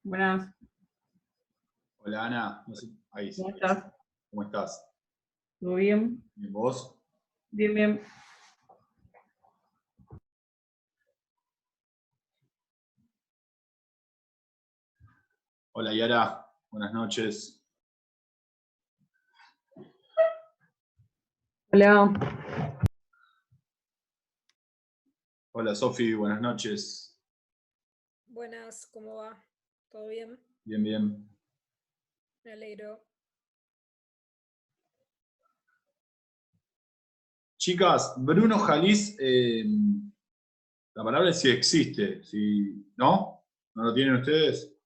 Buenas, Hola Ana, no sé, ahí sí. ¿cómo estás? ¿Cómo estás? ¿Todo bien? ¿Bien vos? Bien, bien. Hola Yara, buenas noches. Hola. Hola Sofi, buenas noches. Buenas, ¿cómo va? ¿Todo bien? Bien, bien. Me alegro. Chicas, Bruno Jalís, la palabra sí existe, si, ¿no? ¿No lo tienen ustedes?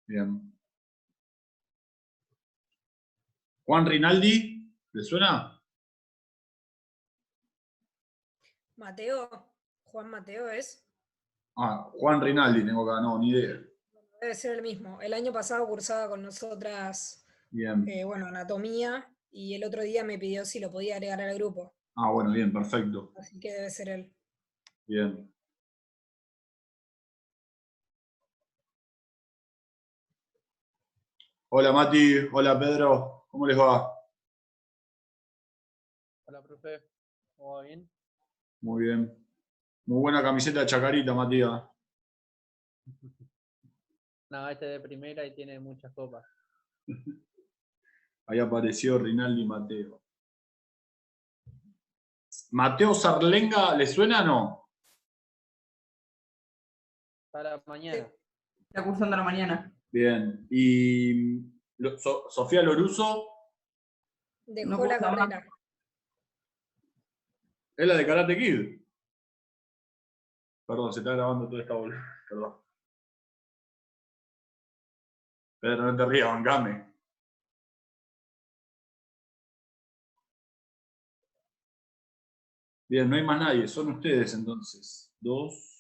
Bien. Juan Rinaldi, ¿les suena? Mateo, Juan Mateo es. Ah, Juan Rinaldi, tengo acá, no, ni idea. Debe ser el mismo. El año pasado cursaba con nosotras, Bien. anatomía, y el otro día me pidió si lo podía agregar al grupo. Ah, bueno, bien, perfecto. Así que debe ser él. Bien. Hola Mati, hola Pedro, ¿cómo les va? Hola, profe. ¿Cómo va bien? Muy bien. Muy buena camiseta de Chacarita, Matías. No, este de primera y tiene muchas copas. Ahí apareció Rinaldi Mateo. Mateo Sarlenga, ¿le suena o no? Para mañana. Está cursando la mañana. Bien. ¿Y Sofía Loruso? Dejó No la cursa más. carrera. ¿Es la de Karate Kid? Perdón, se está grabando toda esta bola. Perdón. Pedro, no te rías, bancame. Bien, no hay más nadie, son ustedes entonces. 2.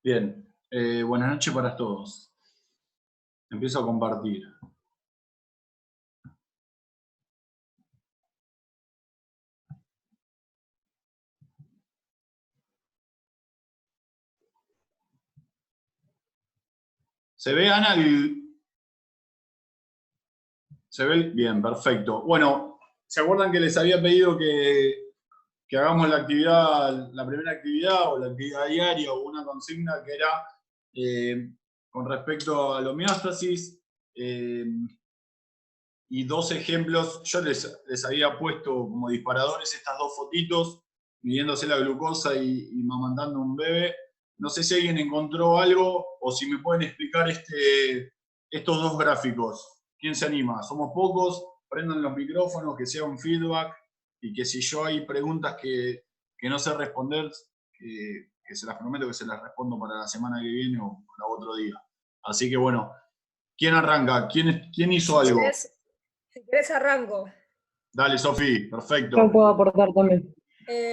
Bien, buenas noches para todos. Empiezo a compartir. ¿Se ve, Ana? ¿Se ve? Bien, perfecto. Bueno, ¿se acuerdan que les había pedido que hagamos la actividad, la primera actividad o la actividad diaria o una consigna que era con respecto a la homeostasis y 2 ejemplos? Yo les había puesto como disparadores estas 2 fotitos, midiéndose la glucosa y mamantando un bebé. No sé si alguien encontró algo o si me pueden explicar estos 2 gráficos. ¿Quién se anima? Somos pocos, prendan los micrófonos, que sea un feedback y que si yo hay preguntas que no sé responder, que se las prometo que se las respondo para la semana que viene o para otro día. Así que bueno, ¿quién arranca? ¿Quién hizo algo? Si querés arranco. Dale, Sofi, perfecto. Yo puedo aportar también.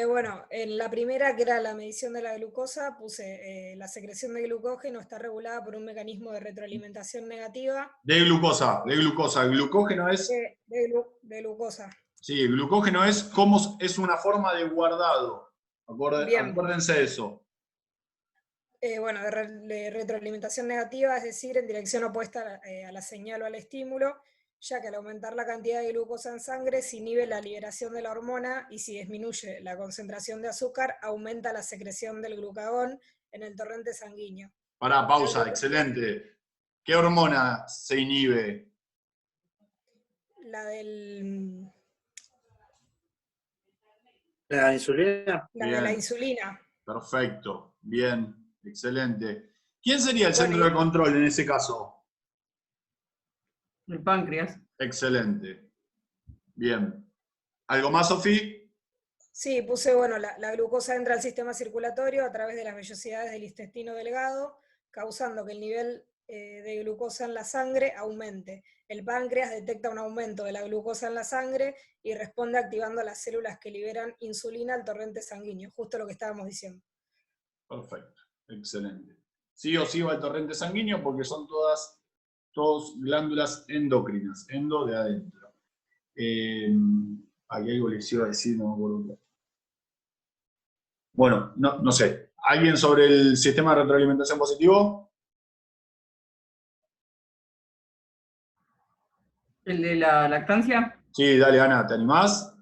Bueno, en la primera, que era la medición de la glucosa, puse la secreción de glucógeno está regulada por un mecanismo de retroalimentación negativa. De glucosa. El glucógeno es. De glucosa. Sí, el glucógeno es como es una forma de guardado. Bien. Acuérdense de eso. Bueno, de retroalimentación negativa, es decir, en dirección opuesta a la señal o al estímulo, ya que al aumentar la cantidad de glucosa en sangre se inhibe la liberación de la hormona y si disminuye la concentración de azúcar, aumenta la secreción del glucagón en el torrente sanguíneo. Pará, pausa, excelente. ¿Qué hormona se inhibe? La del... ¿La insulina? La Bien. de la insulina. Perfecto, bien, excelente. ¿Quién sería el Bueno, centro de control en ese caso? El páncreas. Excelente. Bien. ¿Algo más, Sofi? Sí, puse, bueno, la glucosa entra al sistema circulatorio a través de las vellosidades del intestino delgado, causando que el nivel de glucosa en la sangre aumente. El páncreas detecta un aumento de la glucosa en la sangre y responde activando las células que liberan insulina al torrente sanguíneo, justo lo que estábamos diciendo. Perfecto, excelente. Sí o sí va el torrente sanguíneo porque son todas todos glándulas endocrinas, endo de adentro. Aquí algo les iba a decir, no me acuerdo. Bueno, no sé. ¿Alguien sobre el sistema de retroalimentación positivo? ¿El de la lactancia? Sí, dale, Ana, ¿te animás?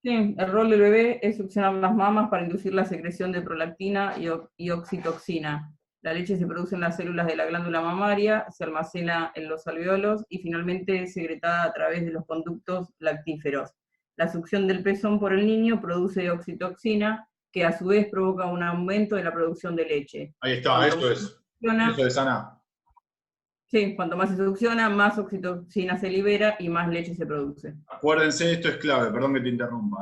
Sí, el rol del bebé es succionar las mamas para inducir la secreción de prolactina y oxitoxina. La leche se produce en las células de la glándula mamaria, se almacena en los alveolos y finalmente es secretada a través de los conductos lactíferos. La succión del pezón por el niño produce oxitoxina, que a su vez provoca un aumento de la producción de leche. Ahí está, eso es. Eso es, Ana. Sí, cuanto más se succiona, más oxitoxina se libera y más leche se produce. Acuérdense, esto es clave, perdón que te interrumpa.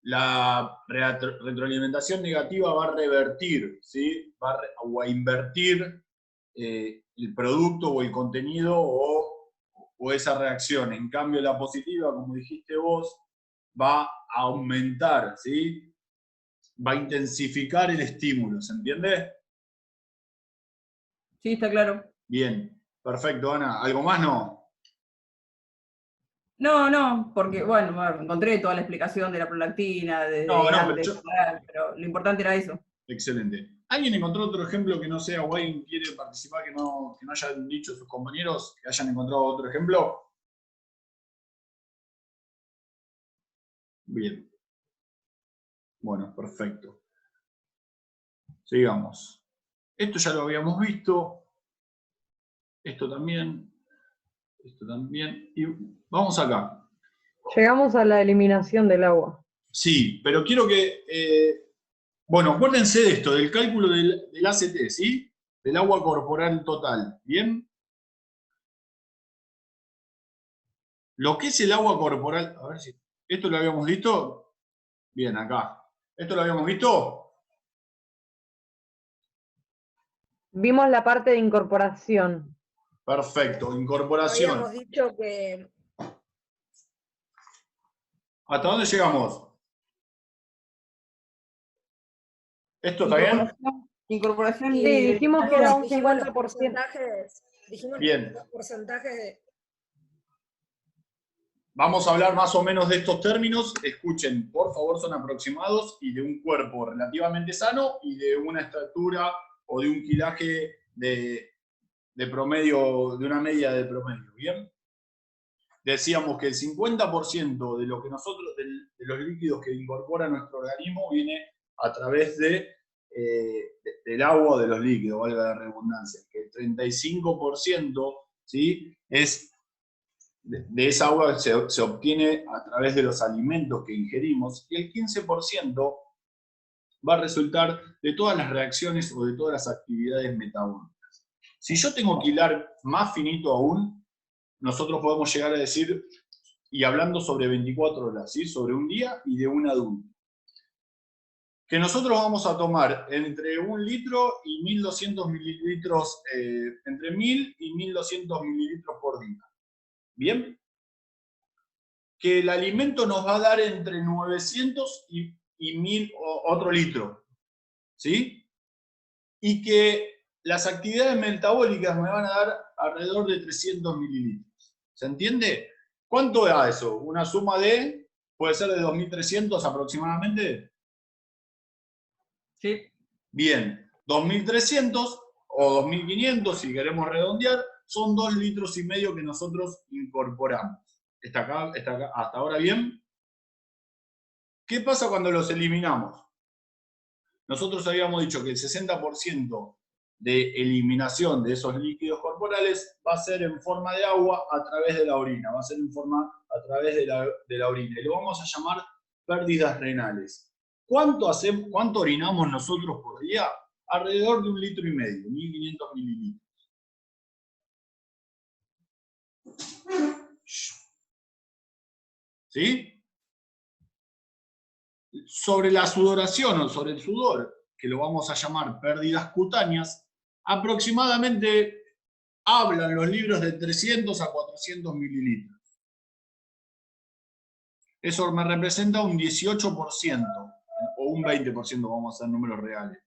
La retroalimentación negativa va a revertir, ¿sí? O a invertir el producto o el contenido o esa reacción. En cambio, la positiva, como dijiste vos, va a aumentar, ¿sí? Va a intensificar el estímulo, ¿se entiende? Sí, está claro. Bien, perfecto, Ana. ¿Algo más no? No, porque, bueno, encontré toda la explicación de la prolactina, No, antes, pero pero lo importante era eso. excelente. ¿Alguien encontró otro ejemplo que no sea o alguien quiere participar que no hayan dicho sus compañeros, que hayan encontrado otro ejemplo? Bien. Bueno, perfecto. Sigamos. Esto ya lo habíamos visto. Esto también. Esto también. Y vamos acá. Llegamos a la eliminación del agua. Sí, pero quiero que... bueno, acuérdense de esto, del cálculo del ACT, ¿sí? Del agua corporal total. ¿Bien? Lo que es el agua corporal... A ver si... ¿Esto lo habíamos visto? Bien, acá. ¿Esto lo habíamos visto? Vimos la parte de incorporación. Perfecto, incorporación. Habíamos dicho que ¿Hasta dónde llegamos? ¿Esto está bien? Incorporación Sí, y... dijimos que era un dijimos los 50%. porcentajes, dijimos Bien. los porcentajes de... Vamos a hablar más o menos de estos términos. Escuchen, por favor, son aproximados y de un cuerpo relativamente sano y de una estatura o de un quilaje de promedio, de una media de promedio. ¿Bien? Decíamos que el 50% de lo que nosotros, de los líquidos que incorpora nuestro organismo, viene a través del agua o de los líquidos, valga la redundancia. Que el 35%, ¿sí? es de esa agua se obtiene a través de los alimentos que ingerimos, y el 15% va a resultar de todas las reacciones o de todas las actividades metabólicas. Si yo tengo que hilar más finito aún, nosotros podemos llegar a decir, y hablando sobre 24 horas, ¿sí? Sobre un día y de un adulto, que nosotros vamos a tomar entre 1 litro y 1200 mililitros, entre 1000 y 1200 mililitros por día. ¿Bien? Que el alimento nos va a dar entre 900 y 1000 otro litro. ¿Sí? Y que las actividades metabólicas me van a dar alrededor de 300 mililitros. ¿Se entiende? ¿Cuánto da eso? Una suma de, puede ser de 2300 aproximadamente. Sí. Bien, 2300 o 2500, si queremos redondear, son 2,5 litros que nosotros incorporamos. ¿Está acá, hasta ahora bien? ¿Qué pasa cuando los eliminamos? Nosotros habíamos dicho que el 60% de eliminación de esos líquidos corporales va a ser en forma de agua a través de la orina, va a ser en forma a través de la orina. Y lo vamos a llamar pérdidas renales. ¿Cuánto orinamos nosotros por día? Alrededor de 1,5 litros, 1500 mililitros. ¿Sí? Sobre la sudoración o sobre el sudor, que lo vamos a llamar pérdidas cutáneas, aproximadamente hablan los libros de 300 a 400 mililitros. Eso me representa un 18% o un 20%, vamos a hacer números reales.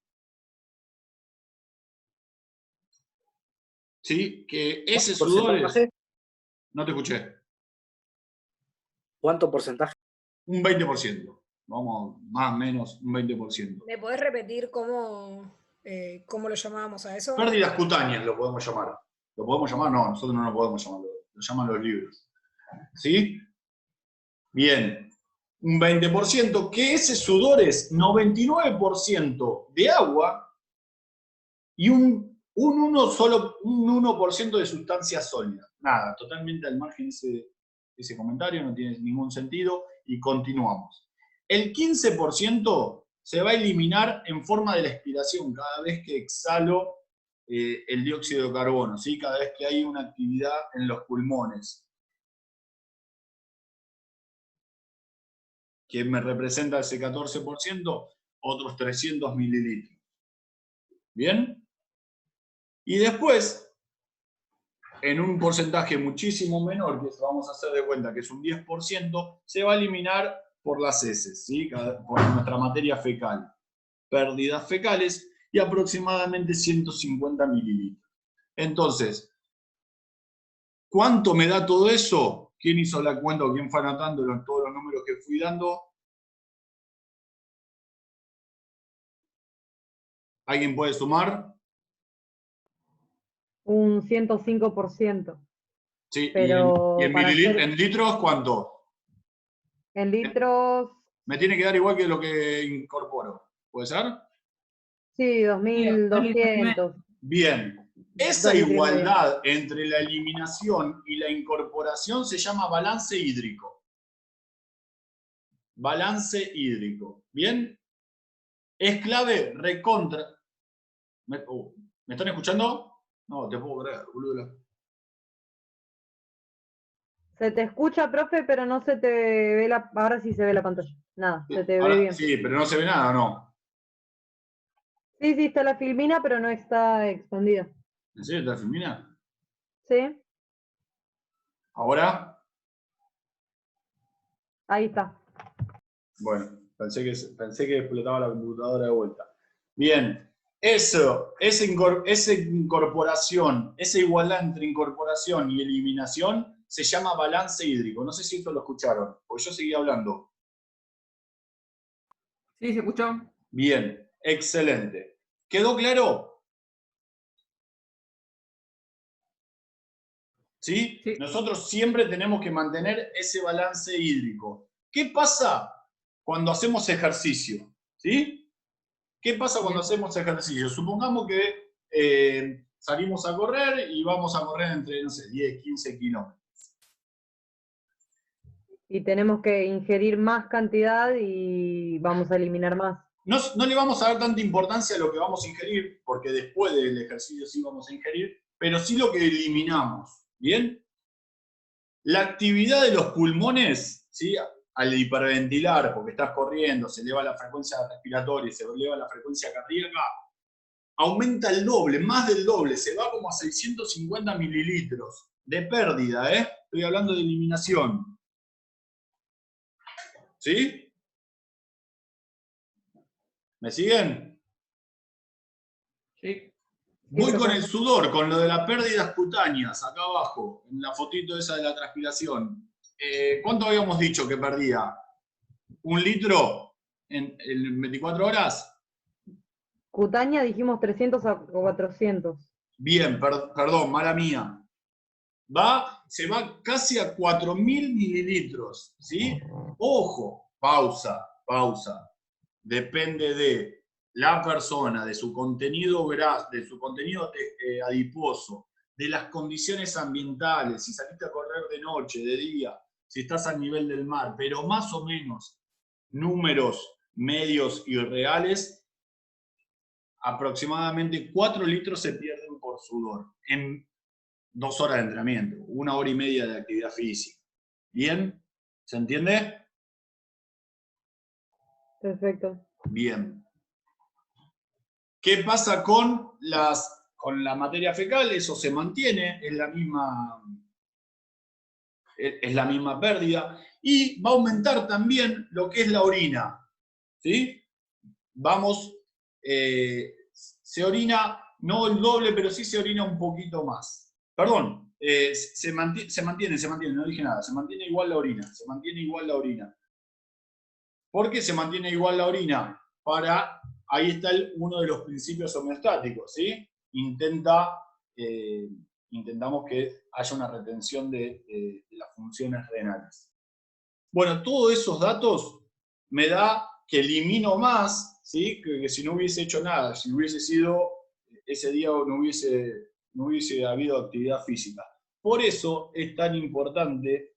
¿sí? Que ese ¿Cuánto sudor es... porcentaje? No te escuché. ¿Cuánto porcentaje? Un 20%. Vamos, más o menos un 20%. ¿Me podés repetir cómo lo llamábamos a eso? Pérdidas cutáneas lo podemos llamar. ¿Lo podemos llamar? No, nosotros no lo podemos llamar. Lo llaman los libros. ¿Sí? Bien. Un 20%, que ese sudor es 99% de agua y un 1% de sustancias sólidas. Nada, totalmente al margen ese comentario, no tiene ningún sentido, y continuamos. El 15% se va a eliminar en forma de la expiración cada vez que exhalo el dióxido de carbono, ¿sí? Cada vez que hay una actividad en los pulmones, que me representa ese 14%, otros 300 mililitros. ¿Bien? Y después, en un porcentaje muchísimo menor, que vamos a hacer de cuenta que es un 10%, se va a eliminar por las heces, ¿sí? Por nuestra materia fecal. Pérdidas fecales y aproximadamente 150 mililitros. Entonces, ¿cuánto me da todo eso? ¿Quién hizo la cuenta o quién fue anotando todos los números que fui dando? ¿Alguien puede sumar? Un 105%. Sí, Pero y en para hacer- en litros, ¿cuánto? En litros, Me tiene que dar igual que lo que incorporo. ¿Puede ser? sí, 2.200. Bien. Esa 2,5 litros. igualdad entre la eliminación y la incorporación se llama balance hídrico. Balance hídrico. ¿Bien? Es clave recontra. ¿Me están escuchando? No, te puedo creer, boludo. Se te escucha, profe, pero no se te ve la... Ahora sí se ve la pantalla. Nada, se te ve Ahora, bien. sí, pero no se ve nada, ¿no? Sí, sí, está la filmina, pero no está expandida. ¿En serio está filmina? ¿Sí? ¿Ahora? Ahí está. Bueno, pensé que explotaba la computadora de vuelta. Bien, eso, esa incorporación, esa igualdad entre incorporación y eliminación se llama balance hídrico. No sé si esto lo escucharon, porque yo seguí hablando. ¿Sí se escuchó? Bien, excelente. ¿Quedó claro? ¿Sí? Sí. Nosotros siempre tenemos que mantener ese balance hídrico. ¿Qué pasa cuando hacemos ejercicio? ¿Sí? ¿Qué pasa cuando hacemos ejercicio? Supongamos que salimos a correr y vamos a correr entre, no sé, 10, 15 kilómetros. Y tenemos que ingerir más cantidad y vamos a eliminar más. No le vamos a dar tanta importancia a lo que vamos a ingerir, porque después del ejercicio sí vamos a ingerir, pero sí lo que eliminamos. ¿Bien? La actividad de los pulmones, ¿sí? Al hiperventilar, porque estás corriendo, se eleva la frecuencia respiratoria, se eleva la frecuencia cardíaca, aumenta el doble, más del doble, se va como a 650 mililitros de pérdida, ¿eh? Estoy hablando de eliminación. ¿Sí? ¿Me siguen? Sí. Voy con el sudor, con lo de las pérdidas cutáneas, acá abajo, en la fotito esa de la transpiración. ¿Cuánto habíamos dicho que perdía? ¿1 litro en 24 horas? Cutánea dijimos 300 o 400. Bien, perdón, mala mía. Se va casi a 4.000 mililitros, ¿sí? Ojo, pausa. Depende de la persona, de su contenido graso, de su contenido adiposo, de las condiciones ambientales, si saliste a correr de noche, de día, si estás al nivel del mar, pero más o menos números medios y reales, aproximadamente 4 litros se pierden por sudor en 2 horas de entrenamiento, 1 hora y media de actividad física. ¿Bien? ¿Se entiende? Perfecto. Bien. ¿Qué pasa con la materia fecal? Eso se mantiene, es la misma pérdida. Y va a aumentar también lo que es la orina. ¿Sí? Se orina No el doble, pero sí se orina un poquito más. Perdón, se mantiene, no dije nada. Se mantiene igual la orina. ¿Por qué se mantiene igual la orina? Ahí está uno de los principios homeostáticos, ¿sí? Intentamos que haya una retención de las funciones renales. Bueno, todos esos datos me da que elimino más, ¿sí? Que si no hubiese hecho nada, si hubiese sido ese día no hubiese habido actividad física. Por eso es tan importante,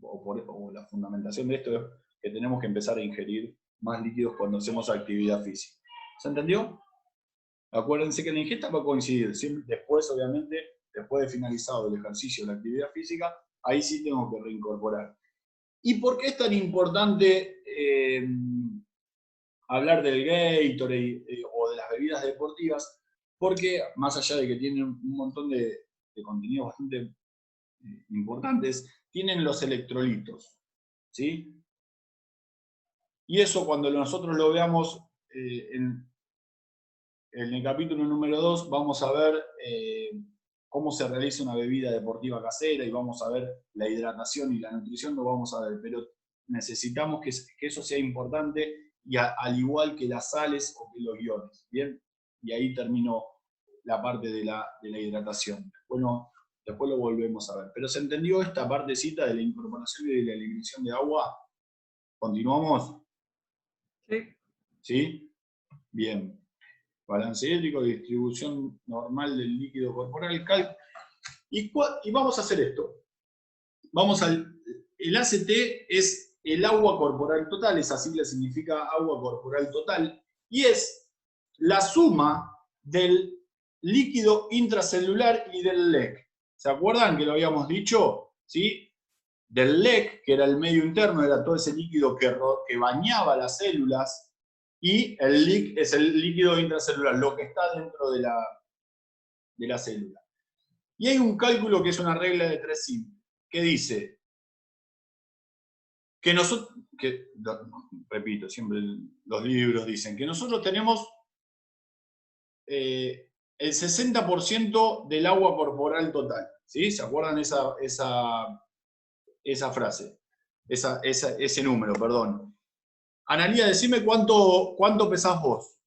o la fundamentación de esto es que tenemos que empezar a ingerir más líquidos cuando hacemos actividad física. ¿Se entendió? Acuérdense que la ingesta va a coincidir. Después, obviamente, después de finalizado el ejercicio de la actividad física, ahí sí tengo que reincorporar. ¿Y por qué es tan importante hablar del Gatorade o de las bebidas deportivas? Porque, más allá de que tienen un montón de contenidos bastante importantes, tienen los electrolitos, ¿sí? Y eso cuando nosotros lo veamos en el capítulo número 2, vamos a ver cómo se realiza una bebida deportiva casera y vamos a ver la hidratación y la nutrición, lo vamos a ver, pero necesitamos que eso sea importante, y al igual que las sales o que los iones, ¿bien? Y ahí termino la parte de la hidratación. Después lo volvemos a ver. Pero ¿se entendió esta partecita de la incorporación y de la eliminación de agua? ¿Continuamos? Sí. ¿Sí? Bien. Balance hídrico, distribución normal del líquido corporal. Y vamos a hacer esto. El ACT es el agua corporal total, esa sigla significa agua corporal total, y es la suma del líquido intracelular y del LEC. ¿Se acuerdan que lo habíamos dicho? ¿Sí? Del LEC, que era el medio interno, era todo ese líquido que bañaba las células, y el LIC es el líquido intracelular, lo que está dentro de la célula. Y hay un cálculo que es una regla de 3 simple, que dice que nosotros, repito, siempre los libros dicen, que nosotros tenemos el 60% del agua corporal total. ¿Sí? ¿Se acuerdan esa frase? Ese número, perdón. Analía, decime cuánto pesás vos.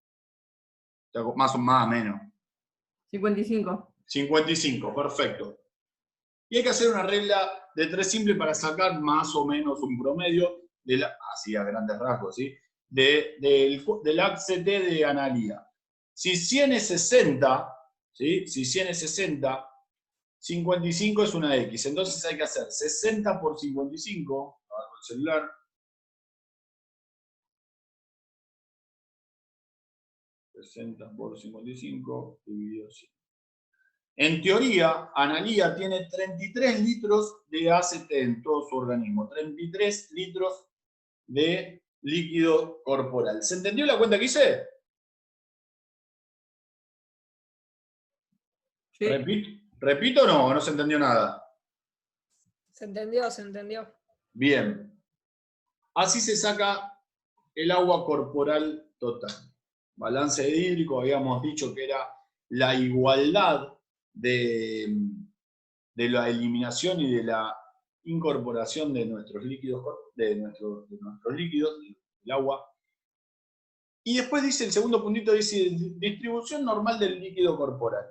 Más o menos. 55. 55, perfecto. Y hay que hacer una regla de 3 simple para sacar más o menos un promedio, así a grandes rasgos, ¿sí? del ACT de Analía. Si 100 es 60, ¿sí? Si 100 es 60, 55 es una X. Entonces hay que hacer 60 por 55, agarro el celular. 60 por 55 dividido 100. En teoría, Analía tiene 33 litros de ACT en todo su organismo. 33 litros de líquido corporal. ¿Se entendió la cuenta que hice? Sí. ¿Repito o no? ¿No se entendió nada? Se entendió, se entendió. Bien. Así se saca el agua corporal total. Balance hídrico, habíamos dicho que era la igualdad de la eliminación y de la incorporación de nuestros líquidos, del agua. Y después dice, el segundo puntito dice, distribución normal del líquido corporal.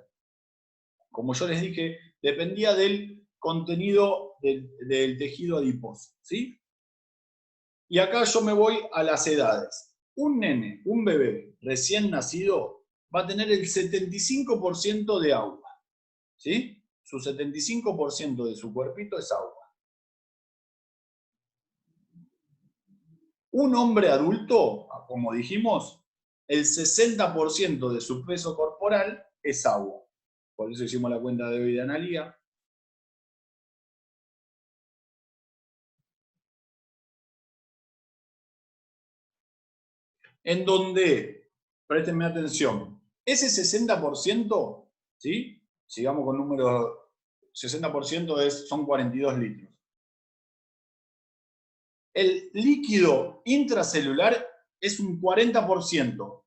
Como yo les dije, dependía del contenido del tejido adiposo, ¿sí? Y acá yo me voy a las edades. Un nene, un bebé recién nacido, va a tener el 75% de agua, ¿sí? Su 75% de su cuerpito es agua. Un hombre adulto, como dijimos, el 60% de su peso corporal es agua. Por eso hicimos la cuenta de hoy de Analía. En donde, préstenme atención, ese 60%, ¿sí? Sigamos con números, 60% son 42 litros. El líquido intracelular es un 40%.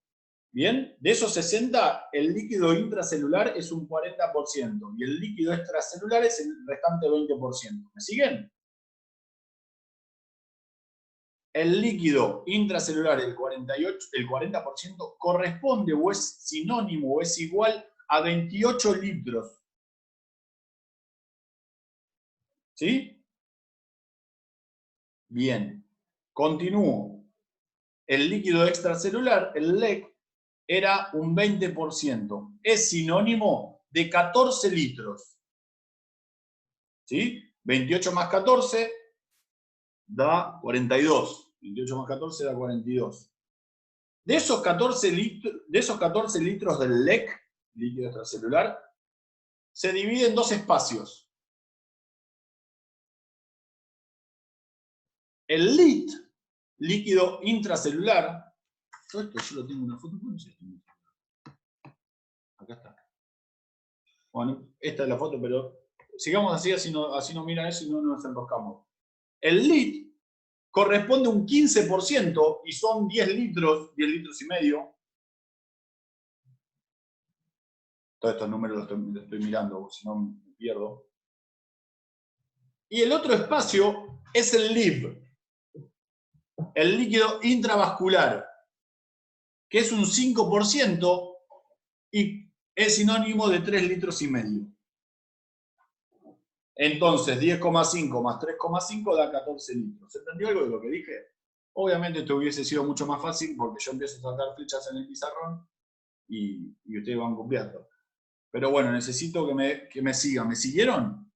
Bien, de esos 60, el líquido intracelular es un 40% y el líquido extracelular es el restante 20%. ¿Me siguen? El líquido intracelular, el 40%, corresponde o es sinónimo o es igual a 28 litros. ¿Sí? Bien. Continúo. El líquido extracelular, el LEC, era un 20%. Es sinónimo de 14 litros. ¿Sí? 28 más 14 da 42. 28 más 14 da 42. De esos 14 litros del LEC, líquido extracelular, se divide en dos espacios. El LIT, líquido intracelular, todo esto yo lo tengo en una foto, ¿cómo es esto? Acá está. Bueno, esta es la foto, pero sigamos así, así no miran eso y no nos enroscamos. El LIT corresponde a un 15% y son 10 litros y medio. Todos estos números los estoy mirando, si no me pierdo. Y el otro espacio es el LIV, el líquido intravascular, que es un 5% y es sinónimo de 3 litros y medio. Entonces, 10,5 más 3,5 da 14 litros. ¿Se entendió algo de lo que dije? Obviamente esto hubiese sido mucho más fácil porque yo empiezo a sacar flechas en el pizarrón y ustedes van copiando. Pero bueno, necesito que me sigan. ¿Me siguieron?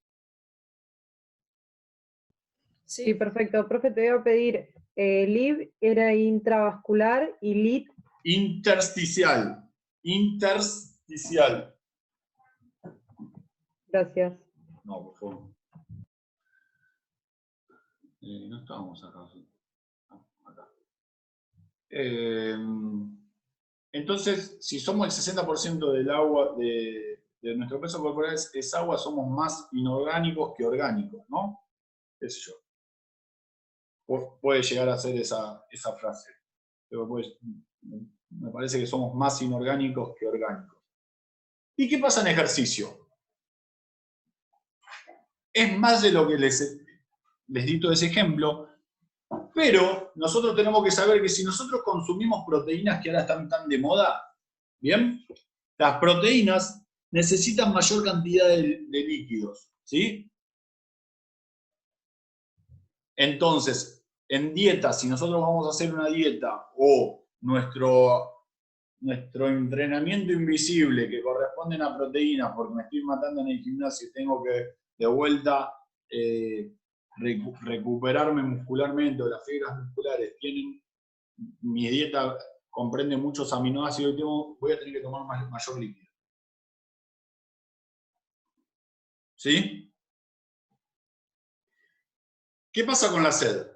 Sí, perfecto. Profe, te voy a pedir, LIV era intravascular y LIT. Intersticial. Intersticial. Gracias. No, por favor. No estábamos acá. Acá. Entonces, si somos el 60% del agua, de nuestro peso corporal es agua, somos más inorgánicos que orgánicos, ¿no? ¿Qué sé yo? Puede llegar a ser esa frase. Pero pues, me parece que somos más inorgánicos que orgánicos. ¿Y qué pasa en ejercicio? Es más de lo que les di todo ese ejemplo, pero nosotros tenemos que saber que si nosotros consumimos proteínas que ahora están tan de moda, ¿bien? Las proteínas necesitan mayor cantidad de líquidos, ¿sí? Entonces, en dieta, si nosotros vamos a hacer una dieta o nuestro entrenamiento invisible que corresponden a proteínas porque me estoy matando en el gimnasio y tengo que de vuelta recuperarme muscularmente o las fibras musculares mi dieta comprende muchos aminoácidos y voy a tener que tomar mayor líquido. ¿Sí? ¿Qué pasa con la sed?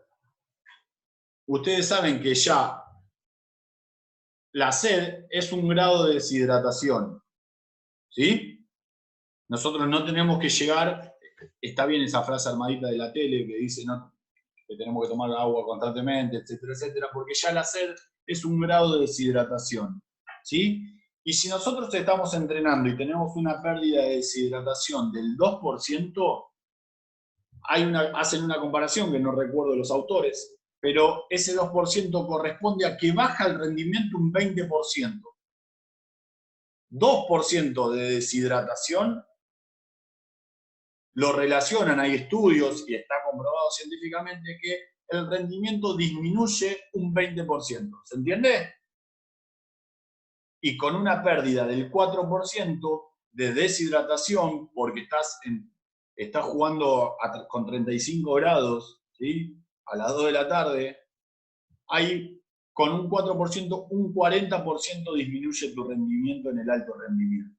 Ustedes saben que ya la sed es un grado de deshidratación. ¿Sí? Nosotros no tenemos que llegar, está bien esa frase armadita de la tele que dice que tenemos que tomar agua constantemente, etcétera, etcétera, porque ya la sed es un grado de deshidratación. ¿Sí? Y si nosotros estamos entrenando y tenemos una pérdida de deshidratación del 2%, hacen una comparación que no recuerdo los autores, pero ese 2% corresponde a que baja el rendimiento un 20%. 2% de deshidratación lo relacionan, hay estudios y está comprobado científicamente que el rendimiento disminuye un 20%. ¿Se entiende? Y con una pérdida del 4% de deshidratación, porque estás jugando con 35 grados, ¿sí? A las 2 de la tarde, con un 4%, un 40% disminuye tu rendimiento en el alto rendimiento.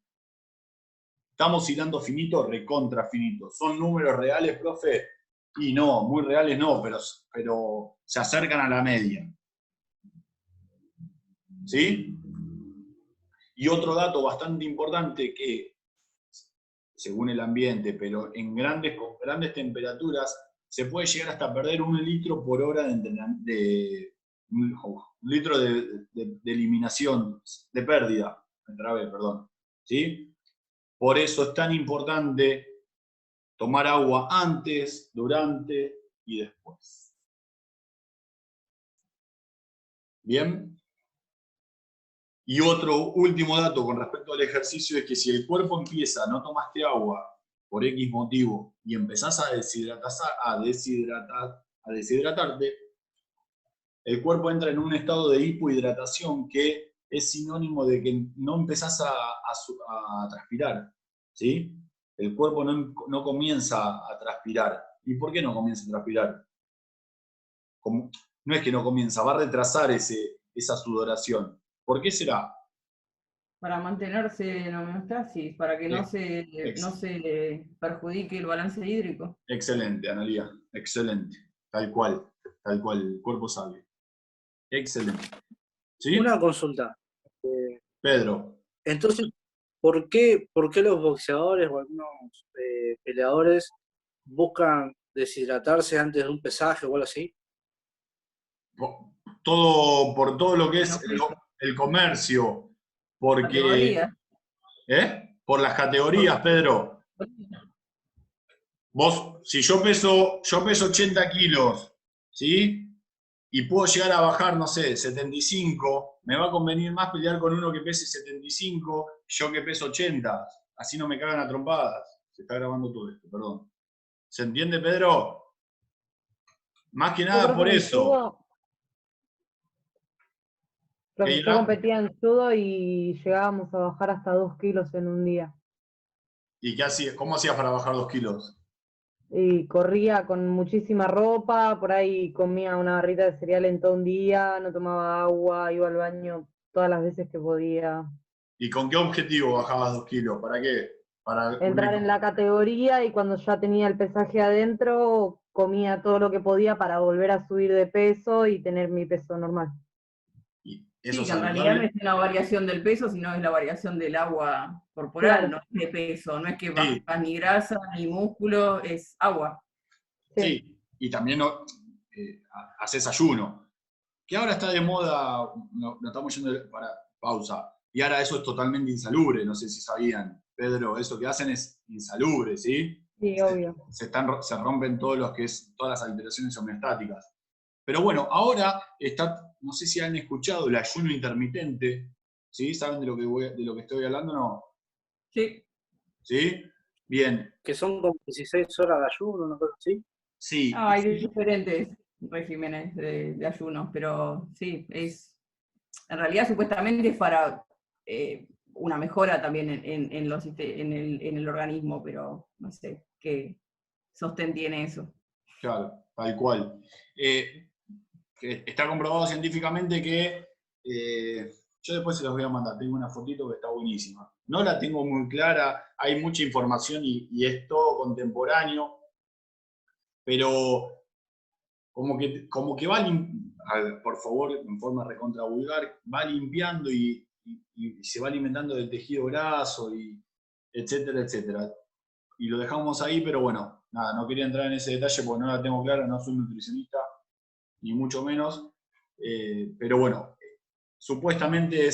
¿Estamos hilando finito? Recontra finito. ¿Son números reales, profe? Y no, muy reales no, pero se acercan a la media. ¿Sí? Y otro dato bastante importante que, según el ambiente, pero con grandes temperaturas, se puede llegar hasta perder 1 litro por hora de un litro de eliminación, de pérdida, perdón. ¿Sí? Por eso es tan importante tomar agua antes, durante y después. ¿Bien? Y otro último dato con respecto al ejercicio es que si el cuerpo empieza, no tomaste agua por X motivo y empezás a deshidratarte, el cuerpo entra en un estado de hipohidratación que es sinónimo de que no empezás a transpirar, ¿sí? El cuerpo no comienza a transpirar. ¿Y por qué no comienza a transpirar? No es que no comienza, va a retrasar esa sudoración. ¿Por qué será? Para mantenerse en homeostasis, para que no se perjudique el balance hídrico. Excelente, Analía, excelente. Tal cual, el cuerpo sabe. Excelente. ¿Sí? Una consulta. Pedro. Entonces, ¿por qué los boxeadores o algunos peleadores buscan deshidratarse antes de un pesaje o algo así? Por todo lo que es el comercio, porque... Por las categorías, Pedro. Vos, si yo peso 80 kilos, ¿sí? Y puedo llegar a bajar, no sé, 75, me va a convenir más pelear con uno que pese 75, yo que peso 80. Así no me cagan a trompadas. Se está grabando todo esto, perdón. ¿Se entiende, Pedro? Más que nada por eso. Yo competía en judo y llegábamos a bajar hasta 2 kilos en un día. ¿Y qué hacías? ¿Cómo hacías para bajar 2 kilos? Y corría con muchísima ropa, por ahí comía una barrita de cereal en todo un día, no tomaba agua, iba al baño todas las veces que podía. ¿Y con qué objetivo bajabas 2 kilos? ¿Para qué? Para entrar en la categoría, y cuando ya tenía el pesaje adentro, comía todo lo que podía para volver a subir de peso y tener mi peso normal. Eso sí, que en realidad no es una variación del peso, sino es la variación del agua corporal, claro. No es de peso, no es que bajas ni grasa ni músculo, es agua. Sí, y también haces ayuno, que ahora está de moda, no estamos yendo para pausa, y ahora eso es totalmente insalubre, no sé si sabían, Pedro, eso que hacen es insalubre, ¿sí? Sí, obvio. Se rompen todas las alteraciones homeostáticas. Pero bueno, ahora está, no sé si han escuchado el ayuno intermitente, ¿sí? ¿Saben de lo que estoy hablando o no? Sí. ¿Sí? Bien. Que son como 16 horas de ayuno, ¿no? ¿Sí? Sí. Hay diferentes regímenes de ayuno, pero sí, en realidad supuestamente es para una mejora también en el organismo, pero no sé qué sostén tiene eso. Claro, tal cual. Que está comprobado científicamente que, yo después se los voy a mandar, tengo una fotito que está buenísima. No la tengo muy clara, hay mucha información y es todo contemporáneo, pero como que va, por favor, en forma recontra vulgar, va limpiando y se va alimentando del tejido graso, y etcétera, etcétera. Y lo dejamos ahí, pero bueno, nada, no quería entrar en ese detalle porque no la tengo clara, no soy nutricionista, ni mucho menos, pero bueno, supuestamente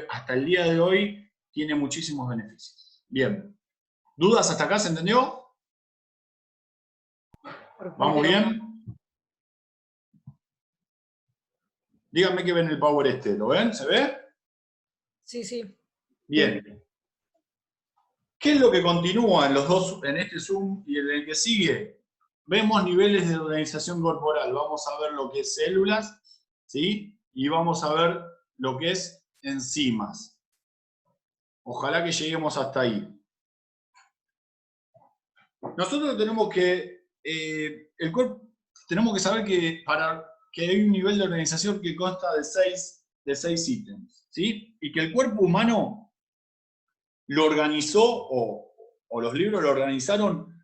hasta el día de hoy tiene muchísimos beneficios. Bien, ¿dudas hasta acá? ¿Se entendió? ¿Vamos bien? Díganme que ven el power ¿lo ven? ¿Se ve? Sí, sí. Bien. ¿Qué es lo que continúa en los dos, en este Zoom y en el que sigue? Vemos niveles de organización corporal, vamos a ver lo que es células, ¿sí? Y vamos a ver lo que es enzimas. Ojalá que lleguemos hasta ahí. Nosotros tenemos que, el cuerpo, tenemos que saber que hay un nivel de organización que consta de seis ítems, ¿sí? Y que el cuerpo humano lo organizó, o los libros lo organizaron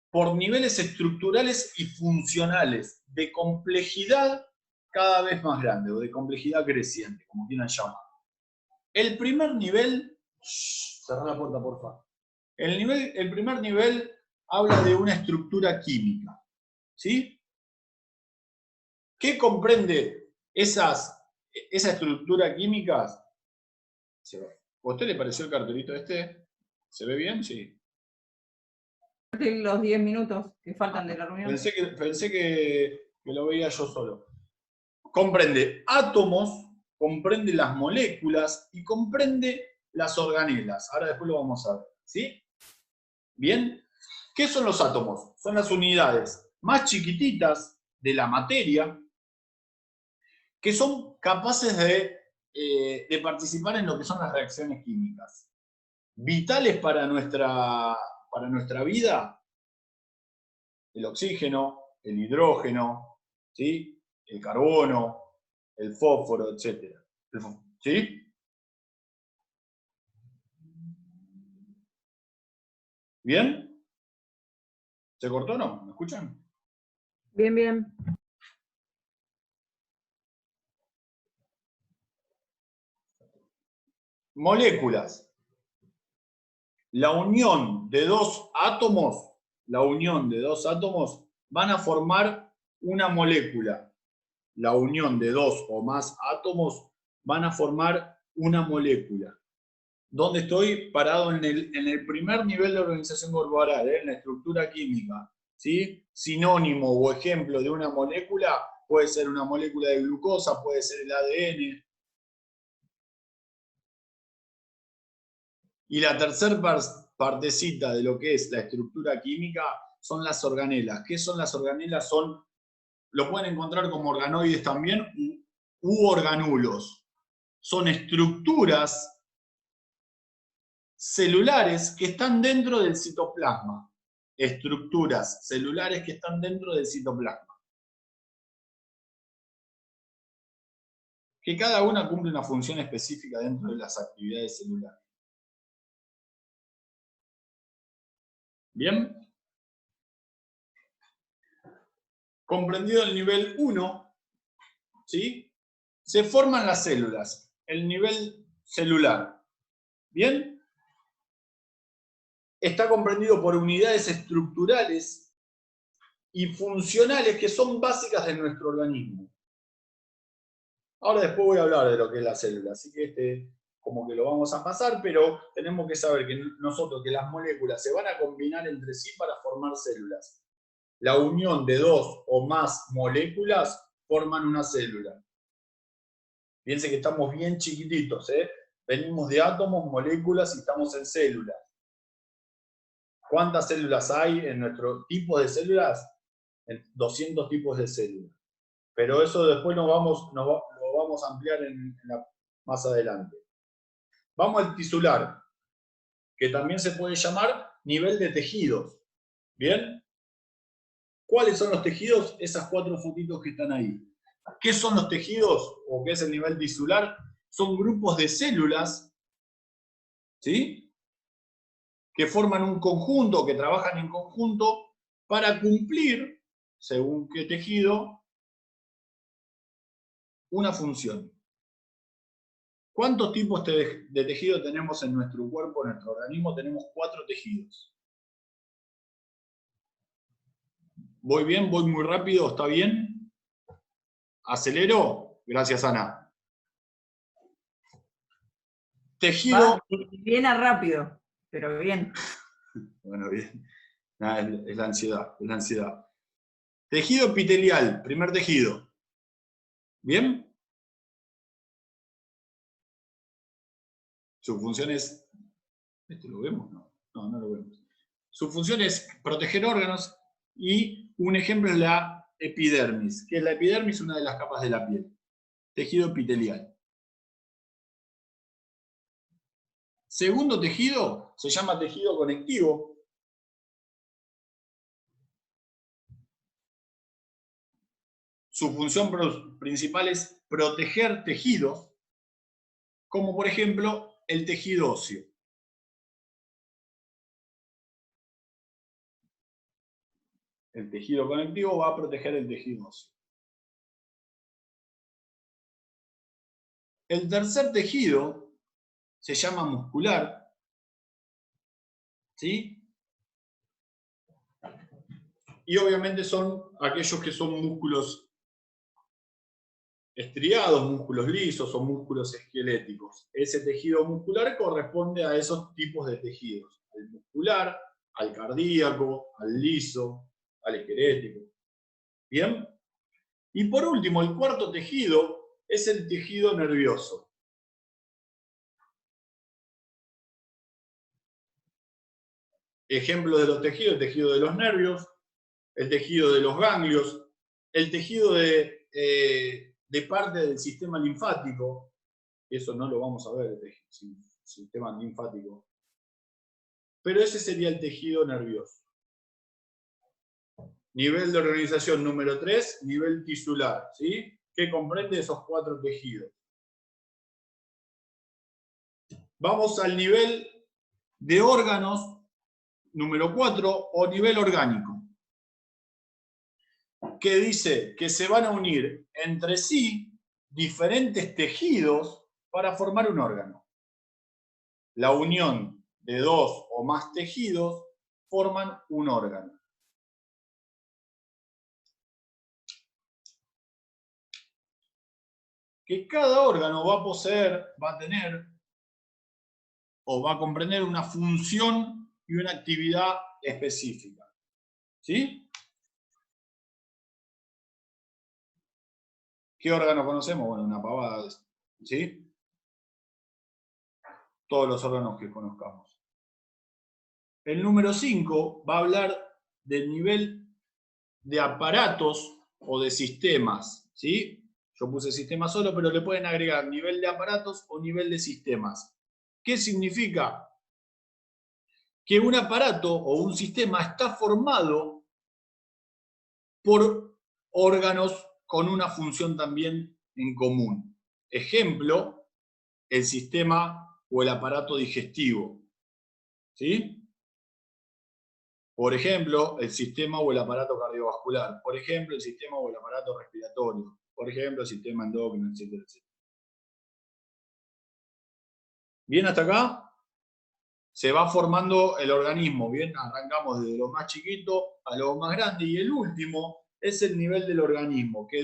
por niveles estructurales y funcionales de complejidad cada vez más grande, o de complejidad creciente, como quieran llamar. El primer nivel, cerrá la puerta, por favor. El primer nivel habla de una estructura química, ¿sí? ¿Qué comprende esa estructura química, ¿a usted le pareció el cartelito este? ¿Se ve bien? Sí. Los 10 minutos que faltan de la reunión. Pensé que lo veía yo solo. Comprende átomos, comprende las moléculas y comprende las organelas. Ahora después lo vamos a ver. ¿Sí? ¿Bien? ¿Qué son los átomos? Son las unidades más chiquititas de la materia que son capaces de participar en lo que son las reacciones químicas. Vitales para nuestra vida, el oxígeno, el hidrógeno, ¿sí? El carbono, el fósforo, etc. ¿Sí? ¿Bien? ¿Se cortó o no? ¿Me escuchan? Bien, bien. Moléculas. La unión de dos átomos van a formar una molécula. La unión de dos o más átomos van a formar una molécula. ¿Dónde estoy? Parado en el primer nivel de organización corporal, en la estructura química. ¿Sí? Sinónimo o ejemplo de una molécula puede ser una molécula de glucosa, puede ser el ADN. Y la tercera partecita de lo que es la estructura química son las organelas. ¿Qué son las organelas? Lo pueden encontrar como organoides también u organulos. Son estructuras celulares que están dentro del citoplasma. Estructuras celulares que están dentro del citoplasma. Que cada una cumple una función específica dentro de las actividades celulares. ¿Bien? Comprendido el nivel 1, ¿sí? Se forman las células, el nivel celular. ¿Bien? Está comprendido por unidades estructurales y funcionales que son básicas de nuestro organismo. Ahora después voy a hablar de lo que es la célula, así que como que lo vamos a pasar, pero tenemos que saber que las moléculas se van a combinar entre sí para formar células. La unión de dos o más moléculas forman una célula. Fíjense que estamos bien chiquititos, ¿eh? Venimos de átomos, moléculas y estamos en células. ¿Cuántas células hay en nuestro tipo de células? 200 tipos de células. Pero eso después lo vamos a ampliar más adelante. Vamos al tisular, que también se puede llamar nivel de tejidos. ¿Bien? ¿Cuáles son los tejidos? Esas 4 fotitos que están ahí. ¿Qué son los tejidos? ¿O qué es el nivel tisular? Son grupos de células, ¿sí? Que forman un conjunto, que trabajan en conjunto para cumplir, según qué tejido, una función. ¿Cuántos tipos de tejido tenemos en nuestro cuerpo, en nuestro organismo? Tenemos 4 tejidos. ¿Voy bien? ¿Voy muy rápido? ¿Está bien? ¿Acelero? Gracias, Ana. Tejido... Bien a rápido, pero bien. Bueno, bien. Nada, es la ansiedad, es la ansiedad. Tejido epitelial, primer tejido. ¿Bien? Su función es... ¿Esto lo vemos? No, no lo vemos. Su función es proteger órganos y un ejemplo es la epidermis. ¿Qué es la epidermis? Una de las capas de la piel. Tejido epitelial. Segundo tejido se llama tejido conectivo. Su función principal es proteger tejidos, como por ejemplo el tejido óseo. El tejido conectivo va a proteger el tejido óseo. El tercer tejido se llama muscular, ¿sí? Y obviamente son aquellos que son músculos estriados, músculos lisos o músculos esqueléticos. Ese tejido muscular corresponde a esos tipos de tejidos. Al muscular, al cardíaco, al liso, al esquelético. ¿Bien? Y por último, el cuarto tejido es el tejido nervioso. Ejemplos de los tejidos: el tejido de los nervios, el tejido de los ganglios, el tejido de parte del sistema linfático. Eso no lo vamos a ver, el sistema linfático. Pero ese sería el tejido nervioso. Nivel de organización número 3, nivel tisular, ¿sí? Que comprende esos 4 tejidos. Vamos al nivel de órganos número 4 o nivel orgánico, que dice que se van a unir entre sí diferentes tejidos para formar un órgano. La unión de 2 o más tejidos forman un órgano. Que cada órgano va a tener o va a comprender una función y una actividad específica. ¿Sí? ¿Qué órgano conocemos? Bueno, una pavada. ¿Sí? Todos los órganos que conozcamos. El número 5 va a hablar del nivel de aparatos o de sistemas. ¿Sí? Yo puse sistema solo, pero le pueden agregar nivel de aparatos o nivel de sistemas. ¿Qué significa? Que un aparato o un sistema está formado por órganos con una función también en común. Ejemplo, el sistema o el aparato digestivo. ¿Sí? Por ejemplo, el sistema o el aparato cardiovascular. Por ejemplo, el sistema o el aparato respiratorio. Por ejemplo, el sistema endocrino, etcétera, etcétera. ¿Bien hasta acá? Se va formando el organismo. Bien, arrancamos desde lo más chiquito a lo más grande. Y el último es el nivel del organismo, que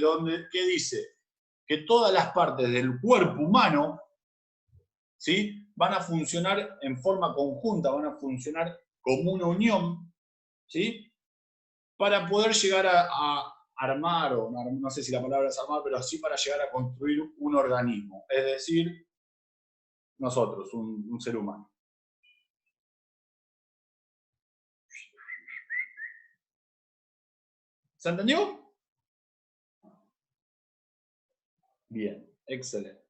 dice que todas las partes del cuerpo humano, ¿sí?, van a funcionar en forma conjunta, van a funcionar como una unión, ¿sí?, para poder llegar a armar, o no sé si la palabra es armar, pero sí para llegar a construir un organismo. Es decir, nosotros, un ser humano. ¿Se entendió? Bien, excelente.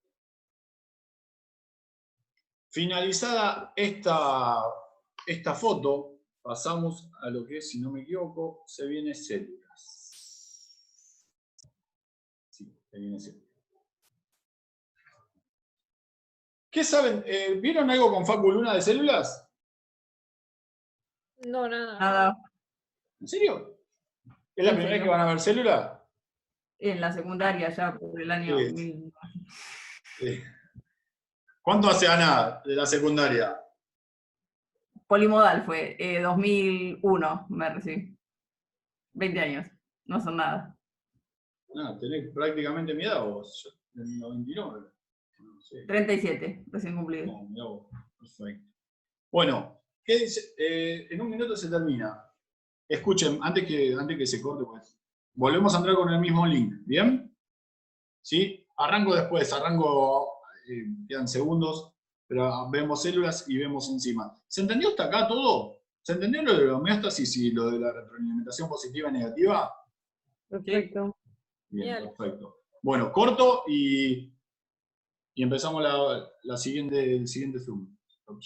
Finalizada esta foto, pasamos a lo que es, si no me equivoco, se viene células. Sí, se viene células. ¿Qué saben? ¿Vieron algo con Facu Luna de células? No, nada. Nada. ¿En serio? ¿Es la ¿En primera vez serio? que van a ver células? En la secundaria, ya por el año Sí. 2000. Sí. ¿Cuánto hace Ana de la secundaria? Polimodal fue, 2001 me recibí. 20 años, no son nada. Tenés prácticamente mi edad vos, yo, en el 99. No sé. 37, recién cumplido. No, mirá vos. Perfecto. Bueno, ¿qué dice? En un minuto se termina. Escuchen, antes que se corte, pues, volvemos a entrar con el mismo link, ¿bien? ¿Sí? Arranco después, quedan segundos, pero vemos células y vemos enzima. ¿Se entendió hasta acá todo? ¿Se entendió lo de la homeostasis y lo de la retroalimentación positiva y negativa? Perfecto. Bien, Bien. perfecto. Bueno, corto y empezamos el siguiente Zoom. Ok.